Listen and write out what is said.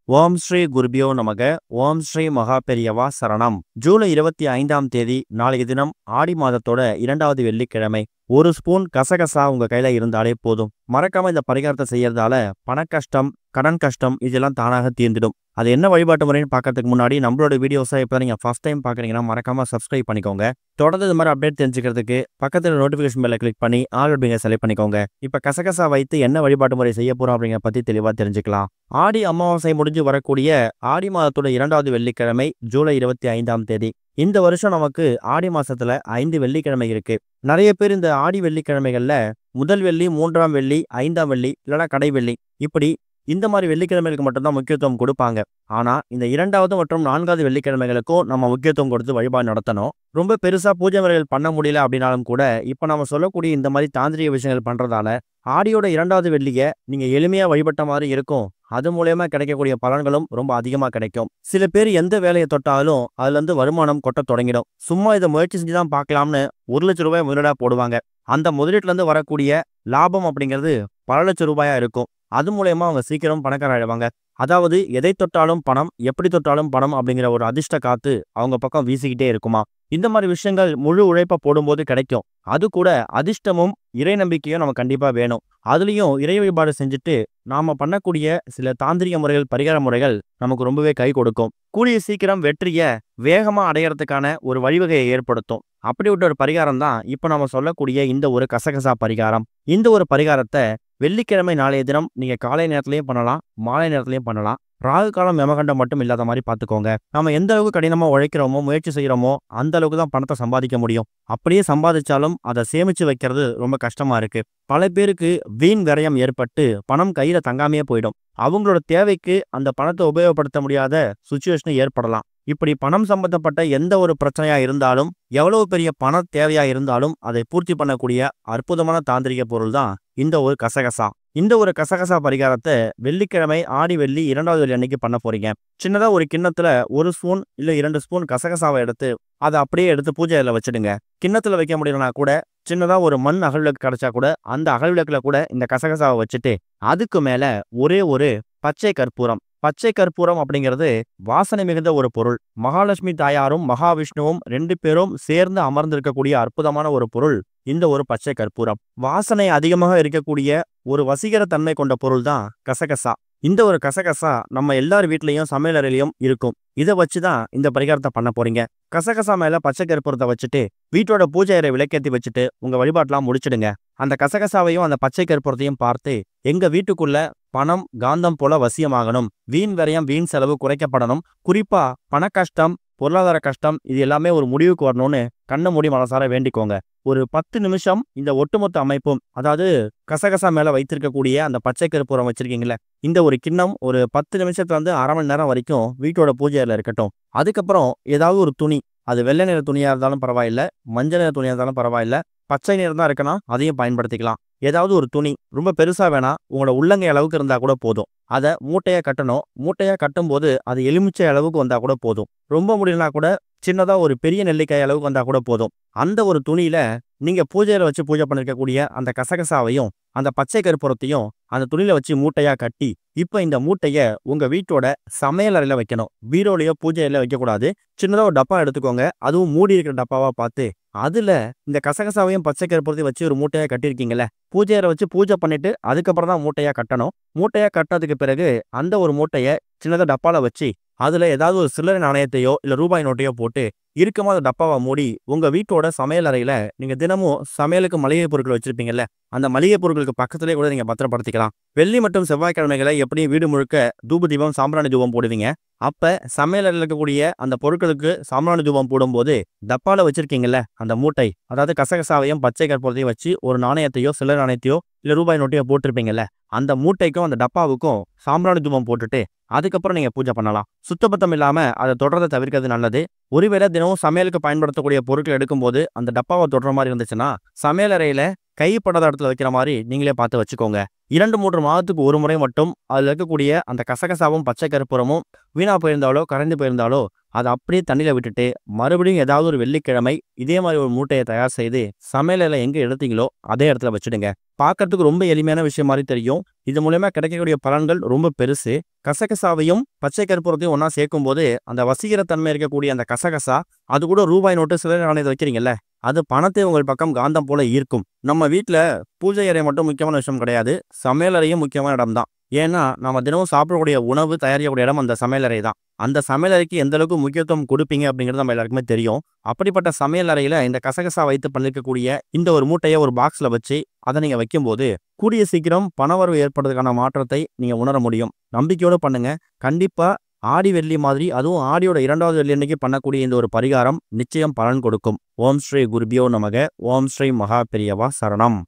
ஓம் ஸ்ரீ குருபியோ நமக. ஓம் ஸ்ரீ மகா பெரியவா சரணம். ஜூலை 25ஆம் தேதி நாளைய தினம் ஆடி மாதத்தோட 2வது வெள்ளிக்கிழமை. ஒரு ஸ்பூன் கசகசா உங்க கையில இருந்தாலே போதும். மறக்காம இந்த பரிகாரத்தை செய்யறதால பணக்கஷ்டம், கடன் கஷ்டம் இதெல்லாம் தானாக தீர்ந்துடும். அது என்ன வழிபாட்டு முறைன்னு பார்க்கறதுக்கு முன்னாடி நம்மளோட வீடியோஸை இப்போ நீங்க ஃபர்ஸ்ட் டைம் பார்க்குறீங்கன்னா மறக்காம சப்ஸ்கிரைப் பண்ணிக்கோங்க. தொடர்ந்து இது மாதிரி அப்டேட் தெரிஞ்சுக்கிறதுக்கு பக்கத்தில் நோட்டிஃபிகேஷன் பெல்லை கிளிக் பண்ணி ஆல் அப்படிங்கிற செலக்ட் பண்ணிக்கோங்க. இப்போ கசகசா வைத்து என்ன வழிபாட்டு முறை செய்ய போறோம் அப்படிங்கிற பத்தி தெளிவாக தெரிஞ்சுக்கலாம். ஆடி அமாவாசை முடிஞ்சு வரக்கூடிய ஆடி மாதத்தோட 2வது வெள்ளிக்கிழமை ஜூலை 25ஆம் தேதி. இந்த வருஷம் நமக்கு ஆடி மாசத்துல 5 வெள்ளிக்கிழமை இருக்கு. நிறைய பேர் இந்த ஆடி வெள்ளிக்கிழமைகள்ல முதல் வெள்ளி, 3ஆம் வெள்ளி, 5ஆம் வெள்ளி இல்லைன்னா கடை வெள்ளி இப்படி இந்த மாதிரி வெள்ளிக்கிழமைகளுக்கு மட்டும்தான் முக்கியத்துவம் கொடுப்பாங்க. ஆனா இந்த 2வது மற்றும் 4வது வெள்ளிக்கிழமைகளுக்கும் நம்ம முக்கியத்துவம் கொடுத்து வழிபாடு நடத்தணும். ரொம்ப பெருசா பூஜை முறைகள் பண்ண முடியல அப்படின்னாலும் கூட இப்ப நம்ம சொல்லக்கூடிய இந்த மாதிரி தாந்திரிக விஷயங்கள் பண்றதால ஆடியோட 2வது வெள்ளியை நீங்க எளிமையா வழிபட்ட மாதிரி இருக்கும். அது மூலயமா கிடைக்கக்கூடிய பலன்களும் ரொம்ப அதிகமா கிடைக்கும். சில பேர் எந்த வேலையை தொட்டாலும் அதுல இருந்து வருமானம் கொட்ட தொடங்கிடும். சும்மா இதை முயற்சி செஞ்சுதான் பார்க்கலாம்னு 1,00,000 ரூபாய் முதலீடா போடுவாங்க. அந்த முதலீட்டுல இருந்து வரக்கூடிய லாபம் அப்படிங்கிறது பல லட்சம் ரூபாயா இருக்கும். அது மூலயமா அவங்க சீக்கிரம் பணக்காராயிடுவாங்க. அதாவது எதை தொட்டாலும் பணம், எப்படி தொட்டாலும் பணம் அப்படிங்கிற ஒரு அதிர்ஷ்ட காத்து அவங்க பக்கம் வீசிக்கிட்டே இருக்குமா. இந்த மாதிரி விஷயங்கள் முழு உழைப்பா போடும்போது கிடைக்கும். அது கூட அதிர்ஷ்டமும் இறை நம்பிக்கையும் நம்ம கண்டிப்பா வேணும். அதுலயும் இறை வழிபாடு செஞ்சுட்டு நாம பண்ணக்கூடிய சில தாந்திரிக முறைகள், பரிகார முறைகள் நமக்கு ரொம்பவே கை கொடுக்கும். கூடிய சீக்கிரம் வெற்றியை வேகமா அடையறதுக்கான ஒரு வழிவகையை ஏற்படுத்தும். அப்படிப்பட்ட ஒரு பரிகாரம் தான் இப்ப நம்ம சொல்லக்கூடிய இந்த ஒரு கசகசா பரிகாரம். இந்த ஒரு பரிகாரத்தை வெள்ளிக்கிழமை நாளைய தினம் நீங்க காலை நேரத்திலையும் பண்ணலாம், மாலை நேரத்திலையும் பண்ணலாம். ராகு காலம் யமகண்டம் மட்டும் இல்லாத மாதிரி பார்த்துக்கோங்க. நம்ம எந்த அளவுக்கு கடினமா உழைக்கிறோமோ, முயற்சி செய்யறோமோ அந்த அளவுக்கு தான் பணத்தை சம்பாதிக்க முடியும். அப்படியே சம்பாதிச்சாலும் அதை சேமிச்சு வைக்கிறது ரொம்ப கஷ்டமா இருக்கு. பல பேருக்கு வீண் விரயம் ஏற்பட்டு பணம் கையில தங்காமையே போயிடும். அவங்களோட தேவைக்கு அந்த பணத்தை உபயோகப்படுத்த முடியாத சுச்சுவேஷன் ஏற்படலாம். இப்படி பணம் சம்பந்தப்பட்ட எந்த ஒரு பிரச்சனையா இருந்தாலும், எவ்வளவு பெரிய பண தேவையா இருந்தாலும் அதை பூர்த்தி பண்ணக்கூடிய அற்புதமான தாந்திரிக பொருள் தான் இந்த ஒரு கசகசா. இந்த ஒரு கசகசா பரிகாரத்தை வெள்ளிக்கிழமை ஆடி வெள்ளி 2வது வெள்ளி அன்னைக்கு பண்ண போறீங்க. சின்னதா ஒரு கிண்ணத்துல 1 ஸ்பூன் இல்ல 2 ஸ்பூன் கசகசாவை எடுத்து அதை அப்படியே எடுத்து பூஜையில வச்சிடுங்க. கிண்ணத்துல வைக்க முடியலனா கூட சின்னதா ஒரு மண் அகல் விளக்கு கிடைச்சா கூட அந்த அகல் விளக்குல கூட இந்த கசகசாவை வச்சுட்டு அதுக்கு மேல ஒரே ஒரு பச்சை கற்பூரம். பச்சை கற்பூரம் அப்படிங்கிறது வாசனை மிகுந்த ஒரு பொருள். மகாலட்சுமி தாயாரும் மகாவிஷ்ணுவும் 2 பேரும் சேர்ந்து அமர்ந்திருக்கக்கூடிய அற்புதமான ஒரு பொருள் இந்த ஒரு பச்சை கற்பூரம். வாசனை அதிகமாக இருக்கக்கூடிய ஒரு வசீகர தன்மை கொண்ட பொருள் தான் கசகசா. இந்த ஒரு கசகசா நம்ம எல்லார் வீட்லயும் சமையலறையிலையும் இருக்கும். இதை வச்சுதான் இந்த பரிகாரத்தை பண்ண போறீங்க. கசகசா மேல பச்சை கற்பூரத்தை வச்சுட்டு வீட்டோட பூஜை அறை விளக்கேற்றி வச்சுட்டு உங்க வழிபாட்டெல்லாம் முடிச்சிடுங்க. அந்த கசகசாவையும் அந்த பச்சை கற்பூரத்தையும் பார்த்து எங்க வீட்டுக்குள்ள பணம் காந்தம் போல வசியமாகணும், வீண் விரயம் வீண் செலவு குறைக்கப்படணும், குறிப்பா பண கஷ்டம், பொருளாதார கஷ்டம் இது எல்லாமே ஒரு முடிவுக்கு வரணும்னு கண்ண மூடி மனசார வேண்டிக்கோங்க. ஒரு 10 நிமிஷம் இந்த ஒட்டுமொத்த அமைப்பும், அதாவது கசகசா மேல வைத்திருக்கக்கூடிய அந்த பச்சை கற்பூரம் வச்சிருக்கீங்களே இந்த ஒரு கிண்ணம் ஒரு 10 நிமிஷத்துல இருந்து அரை மணி நேரம் வரைக்கும் வீட்டோட பூஜையில இருக்கட்டும். அதுக்கப்புறம் ஏதாவது ஒரு துணி, அது வெள்ளை நிற துணியா இருந்தாலும் பரவாயில்ல, மஞ்சள் நிற துணியா இருந்தாலும் பரவாயில்ல, பச்சை நிறம் தான் இருக்குன்னா அதையும் பயன்படுத்திக்கலாம். ஏதாவது ஒரு துணி ரொம்ப பெருசா வேணா, உங்களோட உள்ளங்கை அளவுக்கு இருந்தா கூட போதும். அதை மூட்டையா கட்டணும். மூட்டையா கட்டும் போது அது எலுமிச்சை அளவுக்கு வந்தா கூட போதும். ரொம்ப முடியலனா கூட சின்னதா ஒரு பெரிய நெல்லிக்காய் அளவுக்கு வந்தா கூட போதும். அந்த ஒரு துணியில நீங்க பூஜையில வச்சு பூஜை பண்ணிருக்கக்கூடிய அந்த கசகசாவையும் அந்த பச்சை கற்பூரத்தையும் அந்த துணியில வச்சு மூட்டையா கட்டி இப்ப இந்த மூட்டைய உங்க வீட்டோட சமையல் அறையில வைக்கணும். பீரோலையோ பூஜையில வைக்கக்கூடாது. சின்னதா ஒரு டப்பா எடுத்துக்கோங்க. அதுவும் மூடி இருக்கிற டப்பாவா பார்த்து அதுல இந்த கசகசாவையும் பச்சை கற்பூரத்தையும் வச்சு ஒரு மூட்டையா கட்டியிருக்கீங்கல்ல, பூஜை அறை வச்சு பூஜை பண்ணிட்டு அதுக்கப்புறம் தான் மூட்டையா கட்டணும். மூட்டையா கட்டினதுக்கு பிறகு அந்த ஒரு மூட்டைய சின்னதா டப்பால வச்சு அதுல ஏதாவது ஒரு சில்லறை நாணயத்தையோ இல்ல ரூபாய் நோட்டையோ போட்டு இறுக்கமா அந்த டப்பாவை மூடி உங்க வீட்டோட சமையல் அறையில நீங்க தினமும் சமையலுக்கு மளிகை பொருட்கள் வச்சிருப்பீங்கல்ல அந்த மளிகை பொருட்களுக்கு பக்கத்திலே கூட நீங்க பத்திரப்படுத்திக்கலாம். வெள்ளி மற்றும் செவ்வாய்க்கிழமைகளை எப்படி வீடு முழுக்க தூப தீபம், சாம்பிராணி தூபம் போடுவீங்க. அப்ப சமையல் அறையில் இருக்கக்கூடிய அந்த பொருட்களுக்கு சாம்பிராணி தூபம் போடும்போது டப்பால வச்சிருக்கீங்கல்ல அந்த மூட்டை, அதாவது கசகசாவையும் பச்சை கற்பூரத்தையும் வச்சு ஒரு நாணயத்தையோ சில்லறை நாணயத்தையோ இல்ல ரூபாய் நோட்டையோ போட்டிருப்பீங்கல்ல அந்த மூட்டைக்கும் அந்த டப்பாவுக்கும் சாம்பிராணி தூபம் போட்டுட்டு அதுக்கப்புறம் நீங்க பூஜை பண்ணலாம். சுத்தபத்தம் இல்லாம அதை தொடர்றதை தவிர்க்கிறது நல்லது. ஒருவேளை தினமும் சமையலுக்கு பயன்படுத்தக்கூடிய பொருட்கள் எடுக்கும்போது அந்த டப்பாவை தொடர மாதிரி இருந்துச்சுன்னா சமையல் அறையில கைப்படாத இடத்துல வைக்கிற மாதிரி நீங்களே பார்த்து வச்சுக்கோங்க. 2-3 மாதத்துக்கு ஒரு முறை மட்டும் அதில் இருக்கக்கூடிய அந்த கசகசாவும் பச்சை கற்பூரமும் வீணா போயிருந்தாலோ கரைந்து போயிருந்தாலோ அதை அப்படியே தண்ணியில் விட்டுட்டு மறுபடியும் ஏதாவது ஒரு வெள்ளிக்கிழமை இதே மாதிரி ஒரு மூட்டையை தயார் செய்து சமையலில் எங்கே எடுத்தீங்களோ அதே இடத்துல வச்சுடுங்க. பார்க்கறதுக்கு ரொம்ப எளிமையான விஷயம் மாதிரி தெரியும். இது மூலயமா கிடைக்கக்கூடிய பலன்கள் ரொம்ப பெருசு. கசகசாவையும் பச்சை கற்பூரத்தையும் ஒன்றா சேர்க்கும் போது அந்த வசீகர தன்மை இருக்கக்கூடிய அந்த கசகசா அது கூட ரூபாய் நோட்டு சில நாணயத்தை வைக்கிறீங்கல்ல, அது பணத்தை உங்கள் பக்கம் காந்தம் போல ஈர்க்கும். நம்ம வீட்டில் பூஜை அறை மட்டும் முக்கியமான விஷயம் கிடையாது, சமையலறையும் முக்கியமான இடம் தான். ஏன்னா நம்ம தினமும் சாப்பிடக்கூடிய உணவு தயாரிக்கக்கூடிய இடம் அந்த சமையலறை தான். அந்த சமையலறைக்கு எந்த அளவுக்கு முக்கியத்துவம் கொடுப்பீங்க அப்படிங்கிறது நம்ம எல்லாருக்குமே தெரியும். அப்படிப்பட்ட சமையல் அறையில இந்த கசகசா வைத்து பண்ணிருக்கக்கூடிய இந்த ஒரு மூட்டையை ஒரு பாக்ஸ்ல வச்சு அதை நீங்க வைக்கும்போது கூடிய சீக்கிரம் பணவரவு ஏற்படுறதுக்கான மாற்றத்தை நீங்க உணர முடியும். நம்பிக்கையோடு பண்ணுங்க. கண்டிப்பா ஆடி வெள்ளி மாதிரி, அதுவும் ஆடியோட 2வது வெள்ளி அன்னைக்கு பண்ணக்கூடிய இந்த ஒரு பரிகாரம் நிச்சயம் பலன் கொடுக்கும். ஓம் ஸ்ரீ குருபியோ நமக. ஓம் ஸ்ரீ மகா பெரியவா சரணம்.